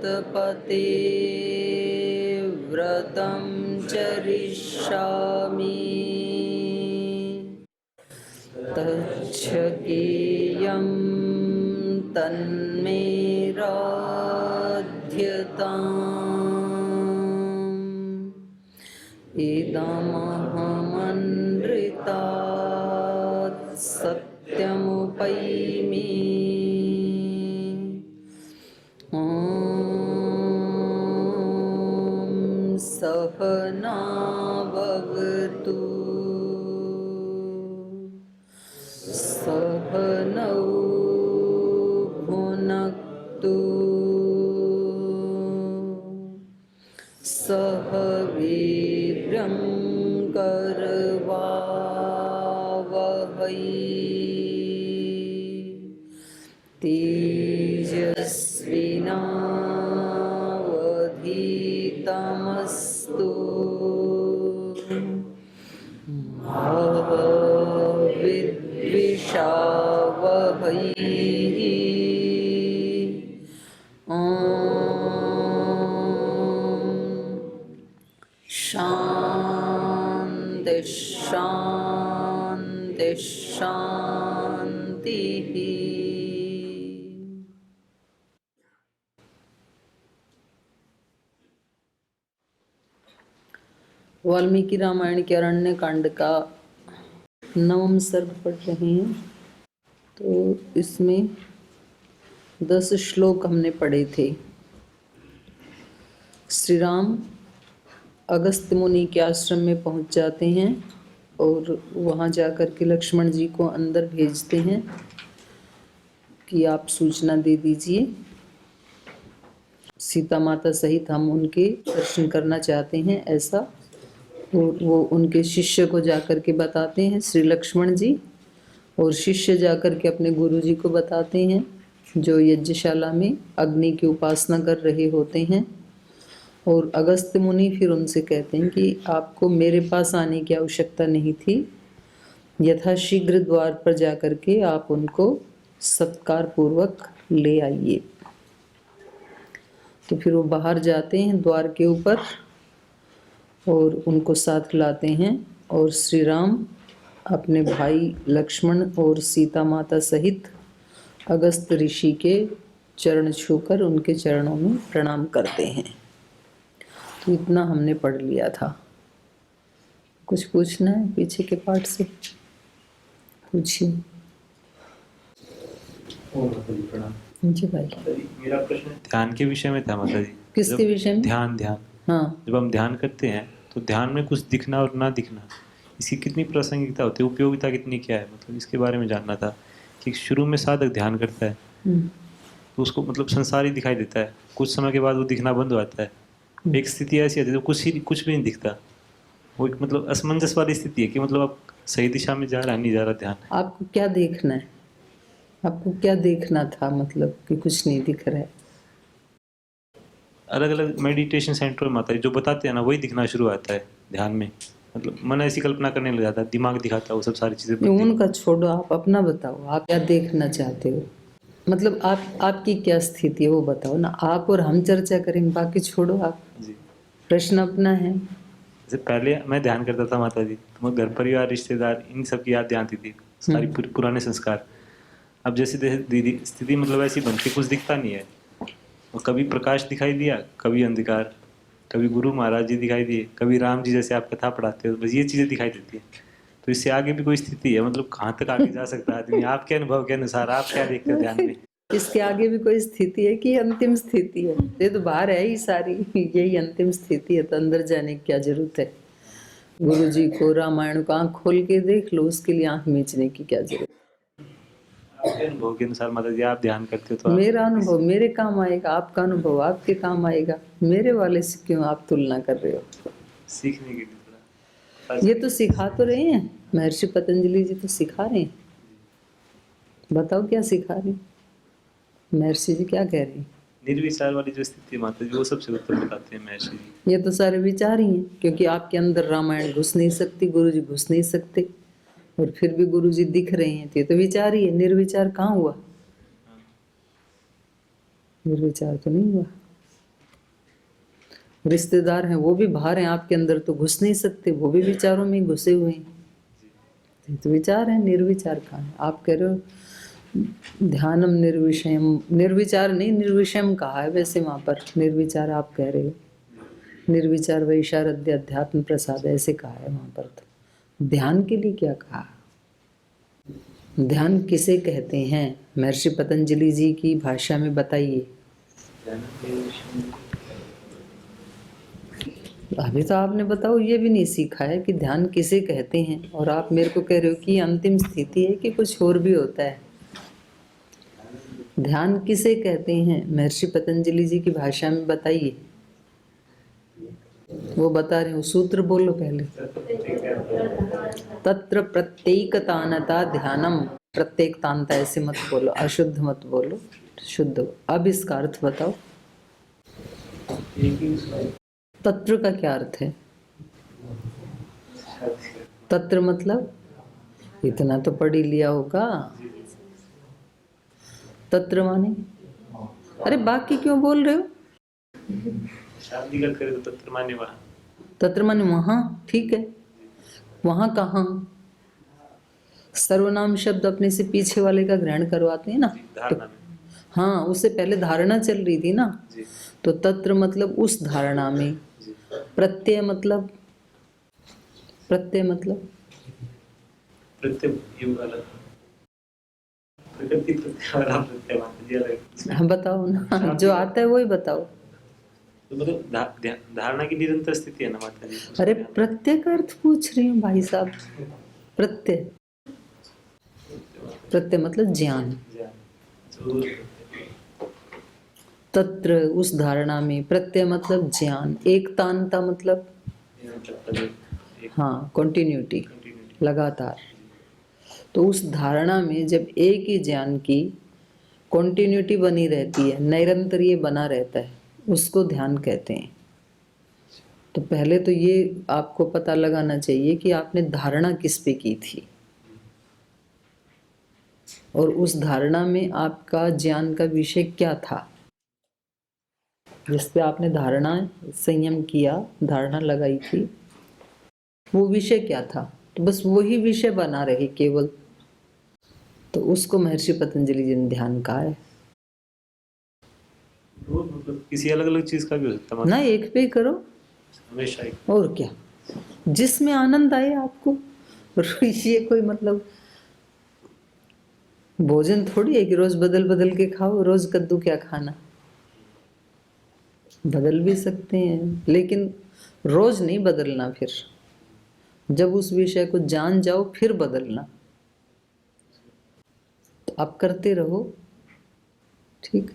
शतपथे व्रतं चरिष्यामि तच्छकेयं तन्मे राध्यताम् इदमहमनृतात् सत्यमुपैमि ॐ सहना भवतु सहनौ भुनक्तु सह वीर्यं करवावहै तेजस्विनावधीतमस्तु मा विद्विषावहै शान्ति शान्ति शान्तिः। वाल्मीकि रामायण के अरण्य कांड का 9वां सर्ग पढ़ रहे हैं। तो इसमें 10 श्लोक हमने पढ़े थे। श्री राम अगस्त्य मुनि के आश्रम में पहुंच जाते हैं और वहां जाकर के लक्ष्मण जी को अंदर भेजते हैं कि आप सूचना दे दीजिए, सीता माता सहित हम उनके दर्शन करना चाहते हैं ऐसा। और वो उनके शिष्य को जाकर के बताते हैं, श्री लक्ष्मण जी, और शिष्य जाकर के अपने गुरु जी को बताते हैं जो यज्ञशाला में अग्नि की उपासना कर रहे होते हैं। और अगस्त्य मुनि फिर उनसे कहते हैं कि आपको मेरे पास आने की आवश्यकता नहीं थी, यथाशीघ्र द्वार पर जाकर के आप उनको सत्कार पूर्वक ले आइए। तो फिर वो बाहर जाते हैं द्वार के ऊपर और उनको साथ लाते हैं और श्री राम अपने भाई लक्ष्मण और सीता माता सहित अगस्त ऋषि के चरण छूकर उनके चरणों में प्रणाम करते हैं। तो इतना हमने पढ़ लिया था। कुछ पूछना है पीछे के पाठ से? पूछिए। जी भाई। मेरा प्रश्न ध्यान के विषय में था माता जी। किसके विषय में? ध्यान। हाँ। जब हम ध्यान करते हैं तो ध्यान में कुछ दिखना और ना दिखना, इसकी कितनी प्रासंगिकता होती है, उपयोगिता कितनी क्या है, मतलब इसके बारे में जानना था। कि शुरू में साधक ध्यान करता है तो उसको मतलब संसार ही दिखाई देता है, कुछ समय के बाद वो दिखना बंद हो जाता है। एक स्थिति ऐसी आती है तो कुछ भी नहीं दिखता। वो एक मतलब असमंजस वाली स्थिति है कि मतलब आप सही दिशा में जा रहा है, नहीं जा रहा ध्यान। आपको क्या देखना है? आपको क्या देखना था, मतलब कि कुछ नहीं दिख रहा है? अलग अलग मेडिटेशन सेंटर में आता है जो बताते हैं ना, वही दिखना शुरू आता है ध्यान में। मतलब मन ऐसी कल्पना करने लग जाता है, दिमाग दिखाता है वो सब सारी चीजें। उनका छोड़ो, आप अपना बताओ, आप क्या देखना चाहते हो? मतलब आपकी क्या स्थिति है वो बताओ ना। आप और हम चर्चा करेंगे, बाकी छोड़ो आप जी। प्रश्न अपना है। जैसे पहले मैं ध्यान करता था माता जी, तो मैं घर परिवार रिश्तेदार इन सब की याद आती थी, सारी पुराने संस्कार। अब जैसे दीदी स्थिति मतलब ऐसी बनती, कुछ दिखता नहीं है। और कभी प्रकाश दिखाई दिया, कभी अंधकार, कभी गुरु महाराज जी दिखाई दिए, कभी राम जी जैसे आप कथा पढ़ाते हो, बस ये चीजें दिखाई देती है। तो इससे आगे भी कोई स्थिति है, मतलब कहाँ तक आगे जा सकता है आदमी? आपके अनुभव के अनुसार आप क्या देखते हो ध्यान में? इसके आगे भी कोई स्थिति है कि अंतिम स्थिति है? ये तो बाहर है ही सारी, यही अंतिम स्थिति है, तो अंदर जाने की क्या जरूरत है? गुरु जी को रामायण को आंख खोल के देख लो, उसके लिए आंख मीचने की क्या जरूरत? आपके अनुभव के अनुसार माता जी आप ध्यान करते हो तो मेरा अनुभव मेरे काम आएगा, आपका अनुभव आपके काम आएगा। मेरे वाले से क्यों आप तुलना कर रहे हो? सीखने के लिए थोड़ा। ये तो सिखा तो रहे हैं, महर्षि पतंजलि जी तो सिखा रहे हैं। बताओ क्या सिखा रहे हैं महर्षि जी, क्या कह रहे हैं? निर्विचार वाली जो स्थिति माता जी, वो सबसे उत्तम बताते हैं महर्षि जी। ये तो सारे विचार ही हैं, क्योंकि आपके अंदर रामायण घुस नहीं सकती, गुरु जी घुस नहीं सकते, और फिर भी गुरु जी दिख रहे हैं, तो ये तो विचार ही है। निर्विचार कहाँ हुआ? निर्विचार तो नहीं हुआ। रिश्तेदार हैं वो भी बाहर हैं, आपके अंदर तो घुस नहीं सकते, वो भी विचारों में ही घुसे हुए हैं। तो विचार है, निर्विचार कहाँ है? आप कह रहे हो ध्यानम निर्विषयम, निर्विचार नहीं निर्विषयम कहा है वैसे वहाँ पर, निर्विचार आप कह रहे हो, निर्विचार वैशारद्य अध्यात्म प्रसाद ऐसे कहा है वहाँ पर। तो ध्यान के लिए क्या कहा? ध्यान किसे कहते हैं? महर्षि पतंजलि जी की भाषा में बताइए। अभी तो आपने बताओ ये भी नहीं सीखा है कि ध्यान किसे कहते हैं, और आप मेरे को कह रहे हो कि अंतिम स्थिति है कि कुछ और भी होता है। ध्यान किसे कहते हैं महर्षि पतंजलि जी की भाषा में बताइए। वो बता रहे हो, सूत्र बोलो पहले। तत्र प्रत्येकतानता ध्यानम, प्रत्येकतानता ऐसे मत बोलो, अशुद्ध मत बोलो, शुद्ध। अब इसका अर्थ बताओ। तत्र का क्या अर्थ है? तत्र मतलब इतना तो पढ़ ही लिया होगा। तत्र माने, अरे बाकी क्यों बोल रहे हो? शाब्दिक करे तो तत्र माने वहाँ। तत्र माने वहाँ, ठीक है। वहाँ कहाँ? सर्वनाम शब्द अपने से पीछे वाले का ग्रहण करवाते हैं ना, धारणा में। हाँ, उससे पहले धारणा चल रही थी ना। तो तत्र मतलब उस धारणा में, प्रत्यय मतलब, प्रत्यय मतलब प्रत्यय युग अलग, प्रकृति प्रत्यय वाला प्रत्यय मात्र अलग। हाँ बताओ ना, जो आता है वही बताओ। तो मतलब धारणा की निरंतर स्थिति है ना माता जी। अरे प्रत्यय का अर्थ पूछ रही हूँ भाई साहब। प्रत्यय, प्रत्यय मतलब ज्ञान। तत्र उस धारणा में, प्रत्यय मतलब ज्ञान, एकतानता मतलब हाँ कंटिन्यूटी, लगातार। तो उस धारणा में जब एक ही ज्ञान की कंटिन्यूटी बनी रहती है, निरंतर ये बना रहता है, उसको ध्यान कहते हैं। तो पहले तो ये आपको पता लगाना चाहिए कि आपने धारणा किस पे की थी, और उस धारणा में आपका ज्ञान का विषय क्या था, जिस पे आपने धारणा संयम किया, धारणा लगाई थी, वो विषय क्या था। तो बस वही विषय बना रहे केवल, तो उसको महर्षि पतंजलि जी ने ध्यान कहा है। मतलब किसी अलग अलग चीज का भी हो सकता है ना, एक पे करो हमेशा एक। और क्या, जिसमें आनंद आए आपको। ये कोई मतलब भोजन थोड़ी है कि रोज बदल बदल के खाओ, रोज कद्दू क्या खाना। बदल भी सकते हैं लेकिन रोज नहीं बदलना, फिर जब उस विषय को जान जाओ फिर बदलना। तो आप करते रहो, ठीक।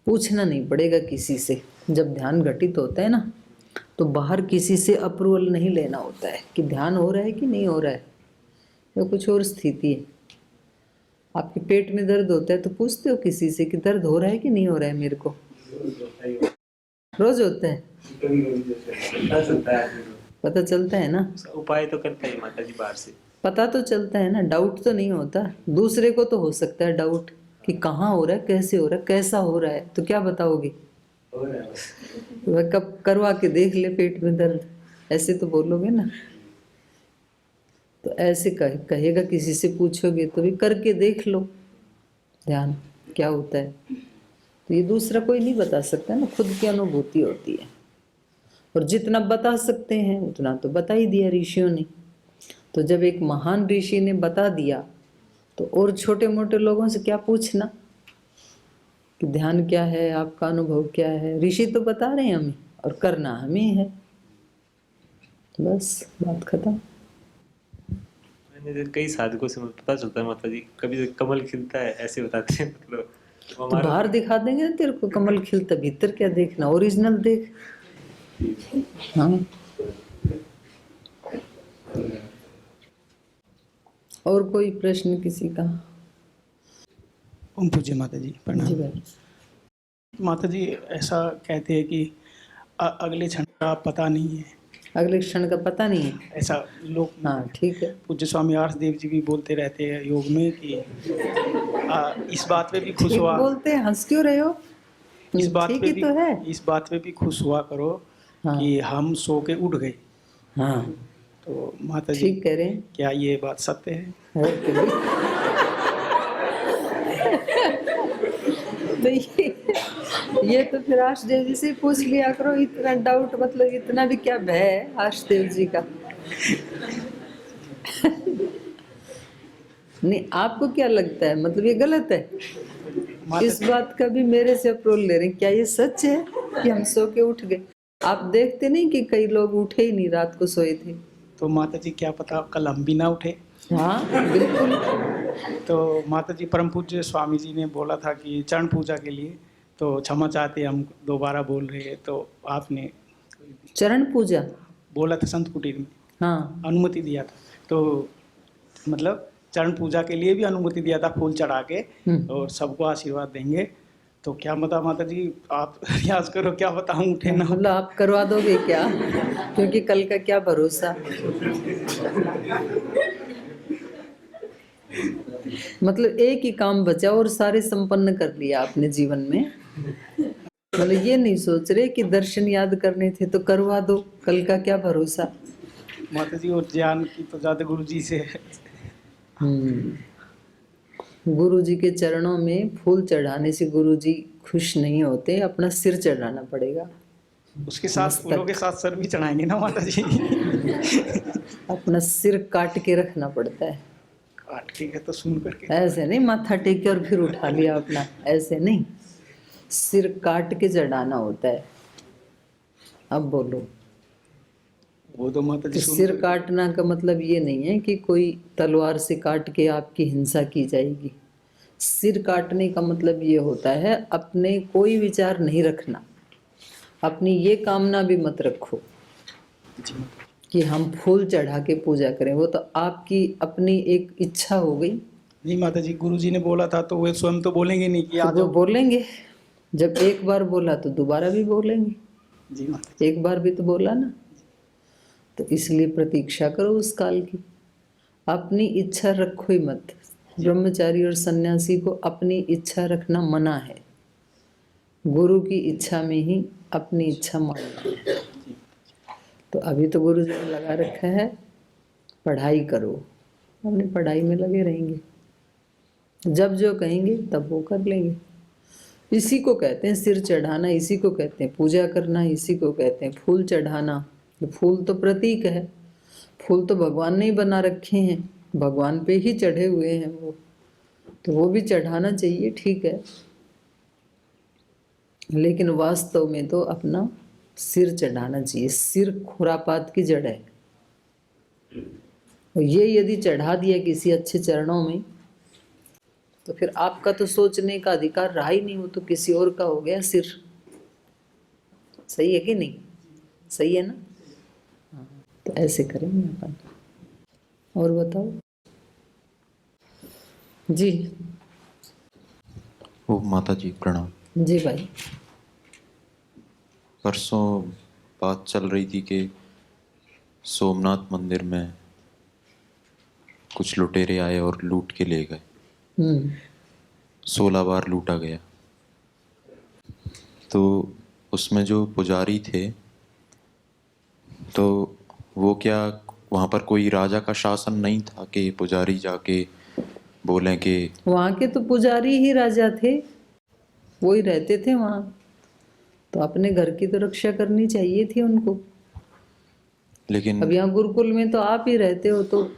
पूछना नहीं पड़ेगा किसी से। जब ध्यान घटित होता है ना, तो बाहर किसी से अप्रूवल नहीं लेना होता है कि ध्यान हो रहा है कि नहीं हो रहा है, या कुछ और स्थिति है। आपके पेट में दर्द होता है तो पूछते हो किसी से कि दर्द हो रहा है कि नहीं हो रहा है मेरे को? रोज होता है, पता चलता है ना। उपाय तो करता है माता जी बाहर से, पता तो चलता है ना, डाउट तो नहीं होता। दूसरे को तो हो सकता है डाउट कि कहाँ हो रहा है, कैसे हो रहा है, कैसा हो रहा है, तो क्या बताओगे? वह कब करवा के देख ले पेट में दर्द, ऐसे तो बोलोगे ना। तो ऐसे कहेगा, किसी से पूछोगे तो भी करके देख लो ध्यान क्या होता है। तो ये दूसरा कोई नहीं बता सकता ना, खुद की अनुभूति होती है। और जितना बता सकते हैं उतना तो बता ही दिया ऋषियों ने। तो जब एक महान ऋषि ने बता दिया तो और छोटे मोटे लोगों से क्या पूछना कि ध्यान क्या है, आपका अनुभव क्या है। ऋषि तो बता रहे हैं हमें और करना हमें है, बस बात खत्म। मैंने कई साधकों से पता चलता है माता जी, कभी कमल खिलता है ऐसे बताते हैं, मतलब तो बाहर दिखा देंगे ना तेरे को कमल खिलता, भीतर क्या देखना, ओरिजिनल देख। हाँ, और कोई प्रश्न किसी का? ओम पूज्य माता जी जी प्रणाम। भाई। माता जी ऐसा कहते हैं कि अगले क्षण का पता नहीं है, अगले क्षण का पता नहीं है, ऐसा लोग। हाँ ठीक है। पूज्य स्वामी आर्षदेव जी भी बोलते रहते हैं योग में कि इस बात पे भी खुश ठीक हुआ। बोलते हैं, हंस क्यों रहे हो? इस बात ठीक पे ही भी तो है। इस बात पे भी खुश हुआ करो हाँ। कि हम सो के उठ गए। हाँ, तो माता जी, ठीक कह रहे हैं। क्या ये बात सत्य है? और क्या तो ये तो फिर आशदेव जी से पूछ लिया करो। इतना डाउट, मतलब इतना भी क्या भय है आशदेव जी का? नहीं, आपको क्या लगता है, मतलब ये गलत है? माता इस बात का भी मेरे से अप्रूवल ले रहे हैं, क्या ये सच है कि हम सो के उठ गए? आप देखते नहीं कि कई लोग उठे ही नहीं, रात को सोए थे। तो माता जी, क्या पता कल हम भी ना उठे। हाँ, बिल्कुल। तो माता जी, परम पूज्य स्वामी जी ने बोला था कि चरण पूजा के लिए, तो क्षमा चाहते हम दोबारा बोल रहे हैं, तो आपने चरण पूजा, बोला था संत कुटीर में, हाँ। अनुमति दिया था। तो मतलब चरण पूजा के लिए भी अनुमति दिया था, फूल चढ़ा के, और सबको आशीर्वाद देंगे। तो क्या पता माता जी, आप प्रयास करो, क्या पता हम उठे ना। मतलब आप करवा दोगे क्या? क्योंकि कल का क्या भरोसा। मतलब एक ही काम बचा और सारे संपन्न कर लिया आपने जीवन में। मतलब ये नहीं सोच रहे कि दर्शन याद करने थे तो करवा दो, कल का क्या भरोसा। माता जी, और ज्ञान की तो ज़्यादा गुरु जी से है। गुरु जी के चरणों में फूल चढ़ाने से गुरु जी खुश नहीं होते, अपना सिर चढ़ाना पड़ेगा। उसके साथ फूलों के साथ सर भी चढ़ाएंगे ना माता जी। अपना सिर काट के रखना पड़ता है। काट के है तो सुन करके। ऐसे नहीं माथा टेक के और फिर उठा लिया अपना, ऐसे नहीं, सिर काट के चढ़ाना होता है। अब बोलो। वो तो माता जी तो सिर काटना का मतलब ये नहीं है कि कोई तलवार से काट के आपकी हिंसा की जाएगी। सिर काटने का मतलब ये होता है अपने कोई विचार नहीं रखना, अपनी ये कामना भी मत रखो कि हम फूल चढ़ा के पूजा करें। वो तो आपकी अपनी एक इच्छा हो गई। नहीं माता जी, गुरु जी ने बोला था तो वे स्वयं तो बोलेंगे नहीं कि आ तो वो जाओ। बोलेंगे, जब एक बार बोला तो दोबारा भी बोलेंगे। जी माता जी। एक बार भी तो बोला ना, तो इसलिए प्रतीक्षा करो उस काल की। अपनी इच्छा रखो ही मत। ब्रह्मचारी और सन्यासी को अपनी इच्छा रखना मना है। गुरु की इच्छा में ही अपनी इच्छा मानना है। तो अभी तो गुरु जी ने लगा रखा है पढ़ाई करो, अपनी पढ़ाई में लगे रहेंगे। जब जो कहेंगे तब वो कर लेंगे। इसी को कहते हैं सिर चढ़ाना, इसी को कहते हैं पूजा करना, इसी को कहते हैं फूल चढ़ाना। फूल तो प्रतीक है, फूल तो भगवान ने ही बना रखे हैं, भगवान पे ही चढ़े हुए हैं वो, तो वो भी चढ़ाना चाहिए, ठीक है। लेकिन वास्तव में तो अपना सिर चढ़ाना चाहिए। सिर खुरापात की जड़ है, और ये यदि चढ़ा दिया किसी अच्छे चरणों में तो फिर आपका तो सोचने का अधिकार रहा ही नहीं, हो तो किसी और का हो गया सिर। सही है कि नहीं? सही है ना? हाँ, तो ऐसे करेंगे अपन। और बताओ जी। ओ माता जी प्रणाम। जी भाई। परसों बात चल रही थी कि सोमनाथ मंदिर में कुछ लुटेरे आए और लूट के ले गए। 16 बार लूटा गया। तो उसमें जो पुजारी थे, तो वो क्या वहाँ पर कोई राजा का शासन नहीं था कि पुजारी जाके बोलें कि वहाँ के तो पुजारी ही राजा थे, वो ही रहते थे वहाँ, तो अपने घर की तो रक्षा करनी चाहिए थी उनको। लेकिन अब यहाँ गुरुकुल में तो आप ही रहते हो, तो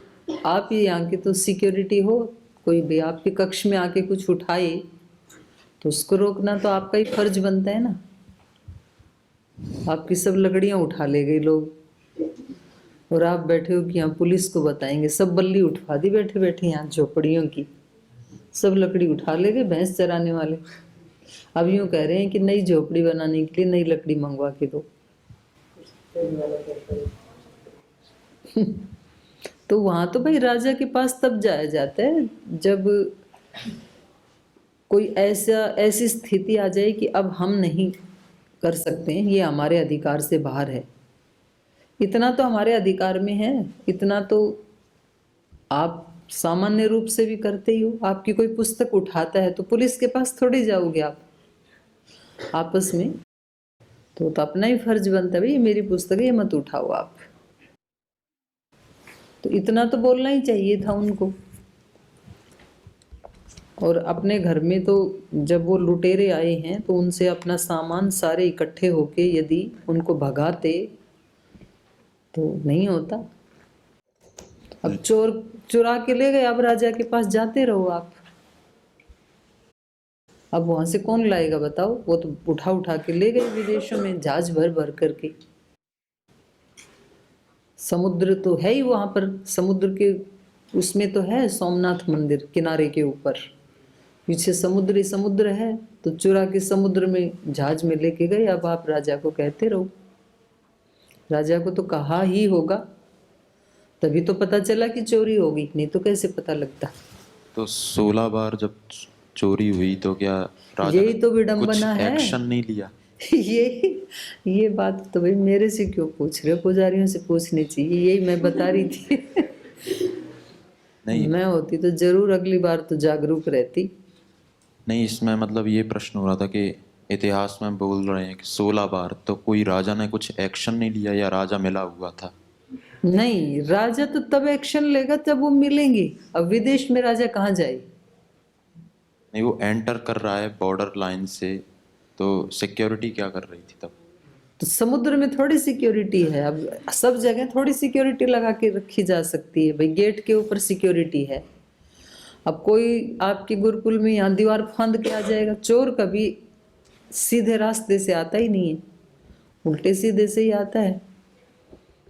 आप ही यहाँ की तो सिक्योरिटी हो। कोई भी आपके कक्ष में आके कुछ उठाए तो उसको रोकना तो आपका ही फर्ज बनता है ना। आपकी सब लकड़ियाँ उठा ले गए लोग, और आप बैठे हो कि यहाँ पुलिस को बताएंगे। सब बल्ली उठवा दी बैठे बैठे यहाँ झोपड़ियों की, सब लकड़ी उठा ले गए भैंस चराने वाले। अब यूँ कह रहे हैं कि नई झोपड़ी बनाने के लिए नई लकड़ी मंगवा के दो। तो वहां तो भाई राजा के पास तब जाया जाता है जब कोई ऐसी स्थिति आ जाए कि अब हम नहीं कर सकते हैं, ये हमारे अधिकार से बाहर है। इतना तो हमारे अधिकार में है, इतना तो आप सामान्य रूप से भी करते ही हो। आपकी कोई पुस्तक उठाता है तो पुलिस के पास थोड़ी जाओगे आप। आपस में, तो अपना ही फर्ज बनता है, भाई ये मेरी पुस्तक है, ये मत उठाओ आप। तो इतना तो बोलना ही चाहिए था उनको। और अपने घर में तो जब वो लुटेरे आए हैं तो उनसे अपना सामान सारे इकट्ठे होके यदि उनको भगाते तो नहीं होता। अब चोर चुरा के ले गए, अब राजा के पास जाते रहो आप। अब वहां से कौन लाएगा बताओ? वो तो उठा उठा के ले गए विदेशों में, जहाज भर भर करके। समुद्र तो है ही वहां पर, समुद्र के उसमें तो है सोमनाथ मंदिर किनारे के ऊपर, पीछे समुद्र ही समुद्र है। तो चुरा के समुद्र में जहाज में लेके गए। अब आप राजा को कहते रहो, राजा को तो कहा ही होगा, तभी तो पता चला कि चोरी हो गई, नहीं तो कैसे पता लगता। तो 16 बार जब चोरी हुई तो क्या राजा यही ने तो कुछ विडंबना है। एक्शन नहीं लिया? ये बात तो भाई मेरे से क्यों पूछ रहे हो, पुजारियों से पूछनी चाहिए, यही मैं बता रही थी। नहीं मैं होती तो जरूर अगली बार तो जागरूक रहती। नहीं, इसमें मतलब ये प्रश्न हो रहा था कि इतिहास में बोल रहे हैं कि 16 बार, तो कोई राजा ने कुछ एक्शन नहीं लिया या राजा मिला हुआ था? नहीं, राजा तो तब एक्शन लेगा जब वो मिलेंगे। अब विदेश में राजा कहाँ जाए? नहीं, वो एंटर कर रहा है बॉर्डर लाइन से, तो सिक्योरिटी क्या कर रही थी तब? तो समुद्र में थोड़ी सिक्योरिटी है, अब सब जगह थोड़ी सिक्योरिटी लगा के रखी जा सकती है। भाई गेट के ऊपर सिक्योरिटी है। अब कोई आपके गुरुकुल में यहाँ दीवार फांद के आ जाएगा, चोर कभी सीधे रास्ते से आता ही नहीं है, उल्टे सीधे से ही आता है।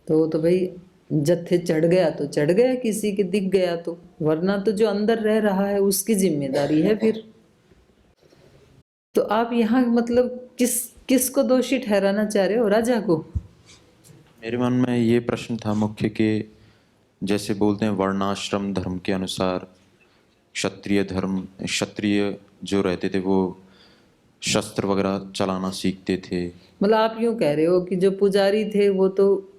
तो भाई जत्थे चढ़ गया तो चढ़ गया, किसी के दिख गया तो, वरना तो जो अंदर रह रहा है उसकी जिम्मेदारी है फिर। तो आप यहाँ मतलब किसको दोषी ठहराना चाह रहे हो? राजा को? मेरे मन में ये प्रश्न था मुख्य कि जैसे बोलते हैं वर्णाश्रम धर्म के अनुसार क्षत्रिय जो रहते थे वो शस्त्र वगैरह चलाना सीखते थे। मतलब आप यूं कह रहे हो कि जो पुजारी थे वो तो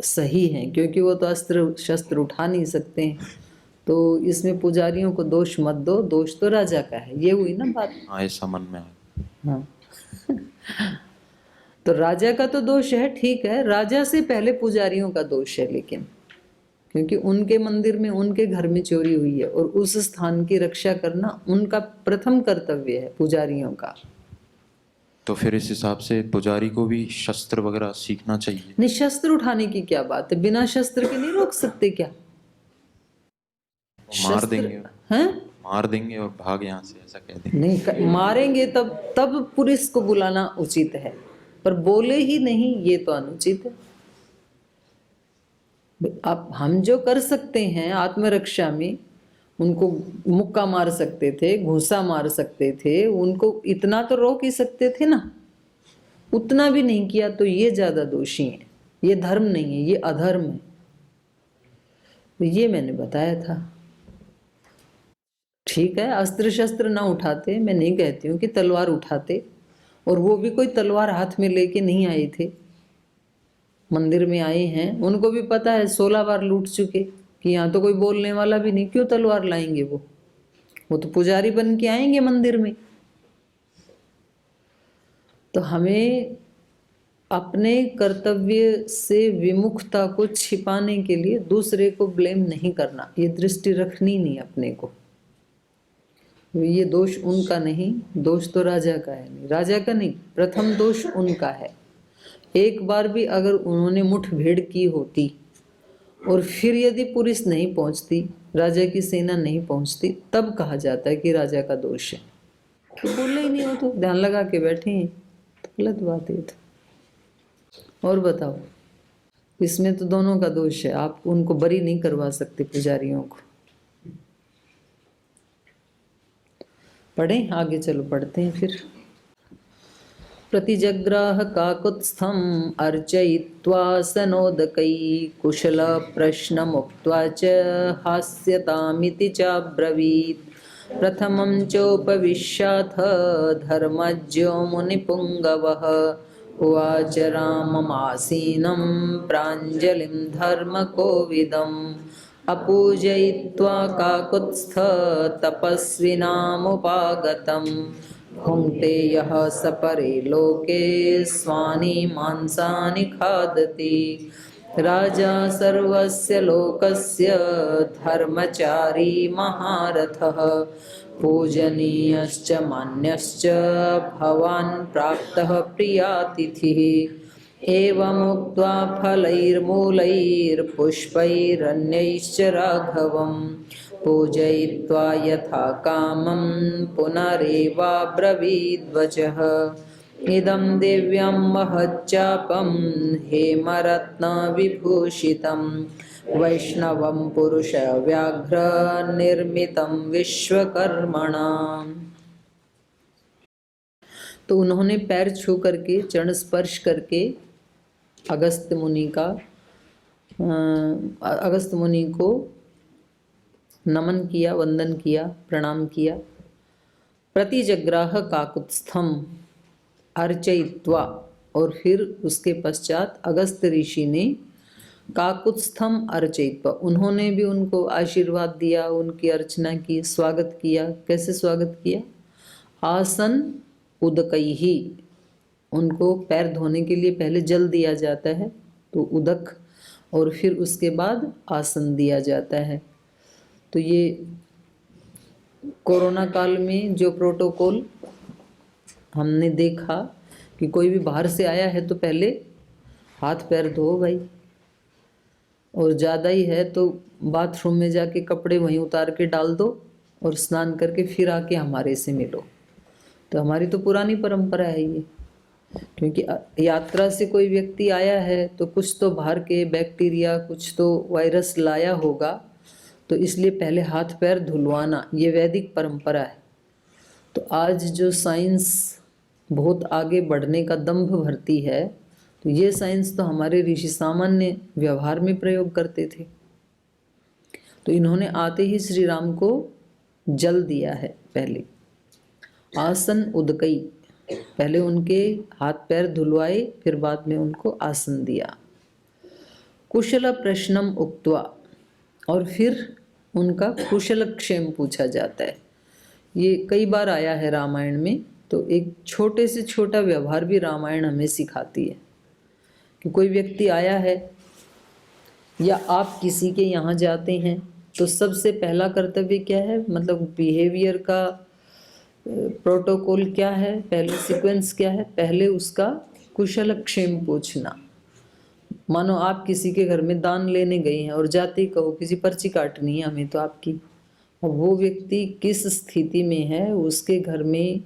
सही हैं, क्योंकि वो तो अस्त्र शस्त्र उठा नहीं सकते हैं, तो इसमें पुजारियों को दोष मत दो, दोष तो राजा का है। ये हुई ना बात? हाँ, ऐसा मन में आया। हाँ। तो राजा का तो दोष है, ठीक है, राजा से पहले पुजारियों का दोष है, लेकिन क्योंकि उनके मंदिर में उनके घर में चोरी हुई है और उस स्थान की रक्षा करना उनका प्रथम कर्तव्य है पुजारियों का। तो फिर इस हिसाब से पुजारी को भी शस्त्र वगैरह सीखना चाहिए। नहीं, शस्त्र उठाने की क्या बात है, बिना शस्त्र के नहीं रोक सकते क्या? मार देंगे, हैं? मार देंगे और भाग यहाँ से, ऐसा कह देंगे। नहीं, मारेंगे तब पुलिस को बुलाना उचित है, पर बोले ही नहीं ये तो अनुचित है। अब हम जो कर सकते हैं आत्मरक्षा में, उनको मुक्का मार सकते थे, घूंसा मार सकते थे, उनको इतना तो रोक ही सकते थे ना। उतना भी नहीं किया तो ये ज्यादा दोषी है। ये धर्म नहीं है, ये अधर्म है। तो ये मैंने बताया था। ठीक है, अस्त्र शस्त्र ना उठाते, मैं नहीं कहती हूँ कि तलवार उठाते, और वो भी कोई तलवार हाथ में लेके नहीं आए थे, मंदिर में आए हैं, उनको भी पता है 16 बार लूट चुके कि यहाँ तो कोई बोलने वाला भी नहीं, क्यों तलवार लाएंगे? वो तो पुजारी बन के आएंगे मंदिर में। तो हमें अपने कर्तव्य से विमुखता को छिपाने के लिए दूसरे को ब्लेम नहीं करना, ये दृष्टि रखनी नहीं अपने को। ये दोष उनका नहीं, दोष तो राजा का है। नहीं, राजा का नहीं, प्रथम दोष उनका है। एक बार भी अगर उन्होंने मुठभेड़ की होती और फिर यदि पुलिस नहीं पहुंचती, राजा की सेना नहीं पहुंचती, तब कहा जाता है कि राजा का दोष है। तो बोले ही नहीं, हो तो ध्यान लगा के बैठे हैं, तो गलत बात है। तो और बताओ, इसमें तो दोनों का दोष है, आप उनको बरी नहीं करवा सकते पुजारियों को। पढ़ें आगे, चलो पढ़ते हैं फिर। प्रतिजग्राह काकुत्स्थम अर्चयित्वा सनोदकै कुशल प्रश्नमुक्त्वा च हास्यतामिति चाब्रवीत्। प्रथमं चोपविश्याथ धर्मज्ञो मुनिपुङ्गवः उवाच राममासीनं प्राञ्जलिं धर्मकोविदम् अपूजयित्वा काकुत्स्थ तपस्विनामुपागतम् भुङ्क्ते यः सपरे लोके स्वानि मांसानि खादति। राजा सर्वस्य लोकस्य धर्मचारी महारथः पूजनीयश्च मान्यश्च भवान् प्राप्तः प्रियातिथिः। एवमुक्त्वा फलैर्मूलैर्पुष्पैरन्यैश्च राघवं पूजयित्वा यथा कामं पुनरेवाब्रवीद्वचः। इदं दिव्यं महच्चापं हेमरत्नविभूषितं वैष्णवं पुरुषव्याघ्र निर्मितं विश्वकर्मणा। तो उन्होंने पैर छू करके, चरण स्पर्श करके अगस्त्य मुनि को नमन किया, वंदन किया, प्रणाम किया। प्रतिजग्राह काकुत्स्थम अर्चयित्वा, और फिर उसके पश्चात अगस्त्य ऋषि ने काकुत्स्थम अर्चयित्वा, उन्होंने भी उनको आशीर्वाद दिया, उनकी अर्चना की, स्वागत किया। कैसे स्वागत किया? आसन उदकैहि, उनको पैर धोने के लिए पहले जल दिया जाता है, तो उदक, और फिर उसके बाद आसन दिया जाता है। तो ये कोरोना काल में जो प्रोटोकॉल हमने देखा कि कोई भी बाहर से आया है तो पहले हाथ पैर धो भाई, और ज़्यादा ही है तो बाथरूम में जाके कपड़े वहीं उतार के डाल दो और स्नान करके फिर आके हमारे से मिलो। तो हमारी तो पुरानी परंपरा है ये, क्योंकि यात्रा से कोई व्यक्ति आया है तो कुछ तो बाहर के बैक्टीरिया, कुछ तो वायरस लाया होगा, तो इसलिए पहले हाथ पैर धुलवाना ये वैदिक परंपरा है। तो आज जो साइंस बहुत आगे बढ़ने का दंभ भरती है, तो ये साइंस तो हमारे ऋषि सामान्य व्यवहार में प्रयोग करते थे। तो इन्होंने आते ही श्री राम को जल दिया है। पहले आसन उदकई, पहले उनके हाथ पैर धुलवाए, फिर बाद में उनको आसन दिया। कुशल प्रश्नम उक्त्वा, और फिर उनका कुशल क्षेम पूछा जाता है। ये कई बार आया है रामायण में। तो एक छोटे से छोटा व्यवहार भी रामायण हमें सिखाती है कि कोई व्यक्ति आया है या आप किसी के यहाँ जाते हैं तो सबसे पहला कर्तव्य क्या है, मतलब बिहेवियर का प्रोटोकॉल क्या है, पहले सीक्वेंस क्या है? पहले उसका कुशल क्षेम पूछना। मानो आप किसी के घर में दान लेने गए हैं और जाते ही कहो किसी पर्ची काटनी है हमें तो आपकी, और वो व्यक्ति किस स्थिति में है, उसके घर में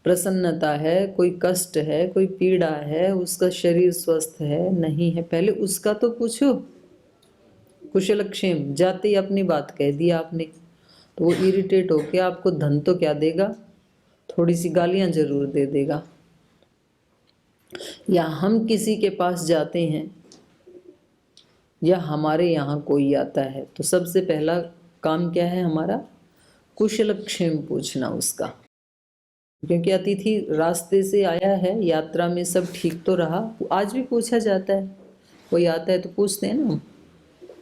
प्रसन्नता है, कोई कष्ट है, कोई पीड़ा है, उसका शरीर स्वस्थ है नहीं है, पहले उसका तो पूछो कुशल क्षेम। जाते ही अपनी बात कह दिया आपने तो वो इरिटेट होके आपको धन तो क्या देगा, थोड़ी सी गालियां जरूर दे देगा। या हम किसी के पास जाते हैं या हमारे यहाँ कोई आता है तो सबसे पहला काम क्या है हमारा? कुशल क्षेम पूछना उसका। क्योंकि अतिथि रास्ते से आया है, यात्रा में सब ठीक तो रहा, आज भी पूछा जाता है। कोई आता है तो पूछते हैं ना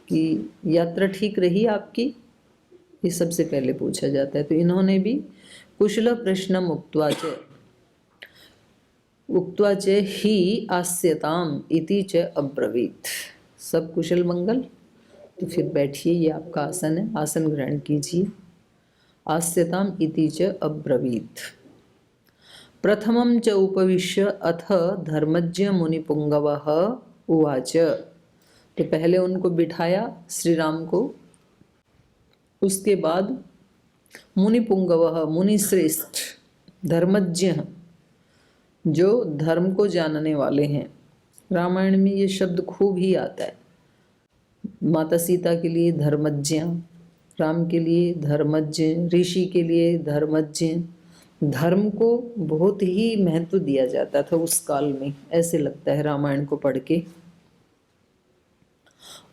कि यात्रा ठीक रही आपकी, ये सबसे पहले पूछा जाता है। तो इन्होंने भी कुशल प्रश्नम उक्त्वा च ही आस्यताम इति च अब्रवीत। सब कुशल मंगल, तो फिर बैठिए, ये आपका आसन है, आसन ग्रहण कीजिए। आस्यताम इति च अब्रवीत। प्रथमं च उपविश्य अथ धर्मज्ञ मुनिपुंगवः उवाच। तो पहले उनको बिठाया श्री राम को, उसके बाद मुनिपुंगवः, मुनिश्रेष्ठ, धर्मज्ञ, जो धर्म को जानने वाले हैं। रामायण में ये शब्द खूब ही आता है। माता सीता के लिए धर्मज्ञ, राम के लिए धर्मज्ञ, ऋषि के लिए धर्मज्ञ। धर्म को बहुत ही महत्व दिया जाता था उस काल में, ऐसे लगता है रामायण को पढ़ के।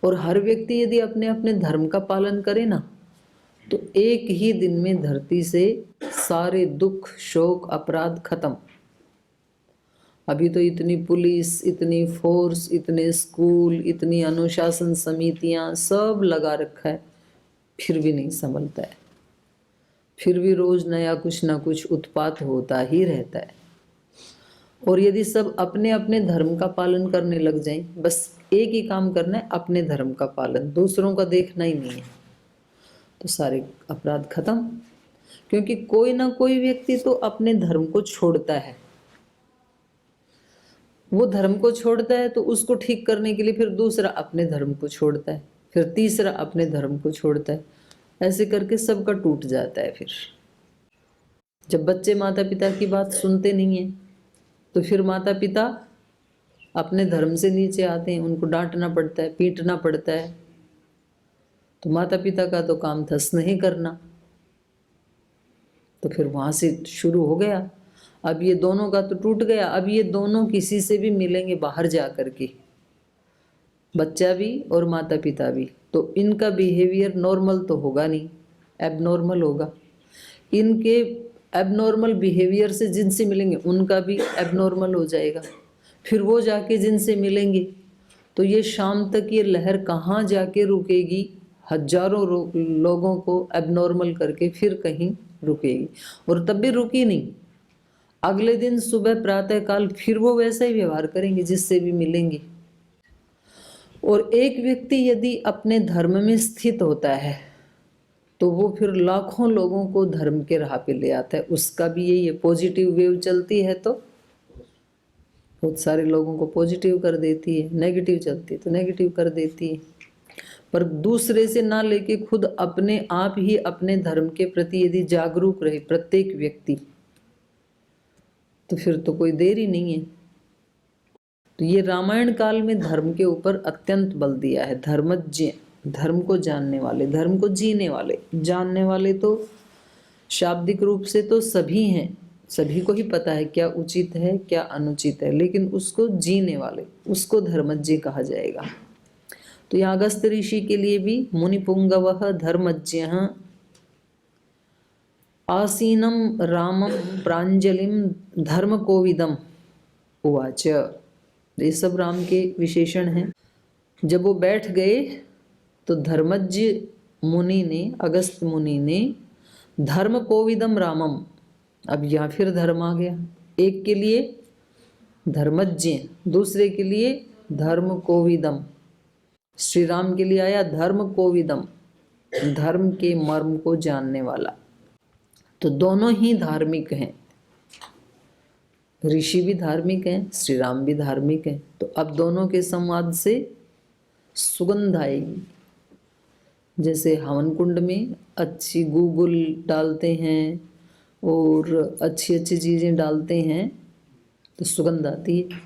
और हर व्यक्ति यदि अपने अपने धर्म का पालन करे ना, तो एक ही दिन में धरती से सारे दुख, शोक, अपराध खत्म। अभी तो इतनी पुलिस, इतनी फोर्स, इतने स्कूल, इतनी अनुशासन समितियां सब लगा रखा है, फिर भी नहीं संभलता है। फिर भी रोज नया कुछ ना कुछ उत्पात होता ही रहता है। और यदि सब अपने अपने धर्म का पालन करने लग जाएं, बस एक ही काम करना है, अपने धर्म का पालन, दूसरों का देखना ही नहीं है, तो सारे अपराध खत्म। क्योंकि कोई ना कोई व्यक्ति तो अपने धर्म को छोड़ता है। वो धर्म को छोड़ता है तो उसको ठीक करने के लिए फिर दूसरा अपने धर्म को छोड़ता है, फिर तीसरा अपने धर्म को छोड़ता है। ऐसे करके सबका टूट जाता है। फिर जब बच्चे माता पिता की बात सुनते नहीं हैं तो फिर माता पिता अपने धर्म से नीचे आते हैं, उनको डांटना पड़ता है, पीटना पड़ता है। तो माता पिता का तो काम था स्नेह करना, तो फिर वहाँ से शुरू हो गया। अब ये दोनों का तो टूट गया, अब ये दोनों किसी से भी मिलेंगे बाहर जा कर के, बच्चा भी और माता पिता भी, तो इनका बिहेवियर नॉर्मल तो होगा नहीं, एबनॉर्मल होगा। इनके एबनॉर्मल बिहेवियर से जिनसे मिलेंगे उनका भी एबनॉर्मल हो जाएगा। फिर वो जाके जिनसे मिलेंगे तो ये शाम तक ये लहर कहाँ जाके रुकेगी, हजारों लोगों को एबनॉर्मल करके फिर कहीं रुकेगी। और तब भी रुकी नहीं, अगले दिन सुबह प्रातः काल फिर वो वैसा ही व्यवहार करेंगे जिससे भी मिलेंगे। और एक व्यक्ति यदि अपने धर्म में स्थित होता है तो वो फिर लाखों लोगों को धर्म के राह पे ले आता है। उसका भी यही है, पॉजिटिव वेव चलती है तो बहुत सारे लोगों को पॉजिटिव कर देती है, नेगेटिव चलती है तो नेगेटिव कर देती है। पर दूसरे से ना लेके खुद अपने आप ही अपने धर्म के प्रति यदि जागरूक रहे प्रत्येक व्यक्ति, तो फिर तो कोई देर ही नहीं है। तो ये रामायण काल में धर्म के ऊपर अत्यंत बल दिया है। धर्मज्ञ, धर्म को जानने वाले, धर्म को जीने वाले। जानने वाले तो शाब्दिक रूप से तो सभी हैं, सभी को ही पता है क्या उचित है क्या अनुचित है, लेकिन उसको जीने वाले, उसको धर्मज्ञ कहा जाएगा। तो यहाँ अगस्त्य ऋषि के लिए भी मुनिपुंगवः धर्मज्ञः आसीनम रामम प्रांजलिम धर्मकोविदम उवाच। ये सब राम के विशेषण हैं। जब वो बैठ गए तो धर्मज्ञ मुनि ने, अगस्त्य मुनि ने धर्मकोविदम रामम, अब यहाँ फिर धर्म आ गया, एक के लिए धर्मज्ञ, दूसरे के लिए धर्मकोविदम। श्री राम के लिए आया धर्मकोविदम, धर्म के मर्म को जानने वाला। तो दोनों ही धार्मिक हैं, ऋषि भी धार्मिक हैं, श्री राम भी धार्मिक हैं। तो अब दोनों के संवाद से सुगंध आएगी। जैसे हवन कुंड में अच्छी गूगल डालते हैं और अच्छी अच्छी चीज़ें डालते हैं तो सुगंध आती है।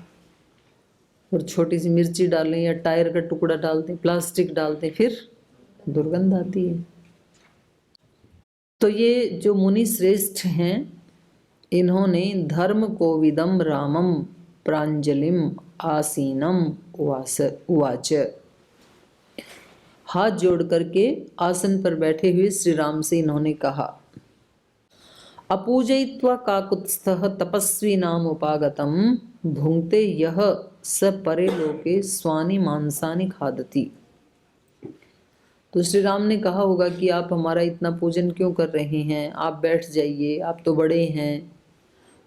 और छोटी सी मिर्ची डालें या टायर का टुकड़ा डालते हैं, प्लास्टिक डालते हैं, फिर दुर्गंध आती है। तो ये जो मुनि श्रेष्ठ हैं, इन्होंने धर्म कोविदम रामम प्रांजलिम आसीनम उवाच, हाथ जोड़ करके आसन पर बैठे हुए श्री राम से इन्होंने कहा, अपूजयित्वा काकुत्स्थः तपस्वी नाम उपागतम भुंक्ते यह स परे लोके स्वानि मांसानि खादति। तो श्री राम ने कहा होगा कि आप हमारा इतना पूजन क्यों कर रहे हैं, आप बैठ जाइए, आप तो बड़े हैं।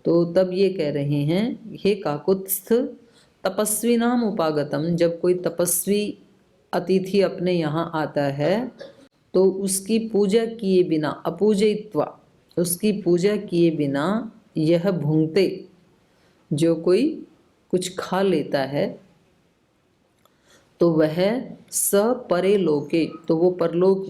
तो तब ये कह रहे हैं, हे काकुत्स्थ तपस्वी नाम उपागतम, जब कोई तपस्वी अतिथि अपने यहाँ आता है तो उसकी पूजा किए बिना, अपूजयित्वा, उसकी पूजा किए बिना, यह भुंक्ते, जो कोई कुछ खा लेता है तो वह स परे लोके, तो वो परलोक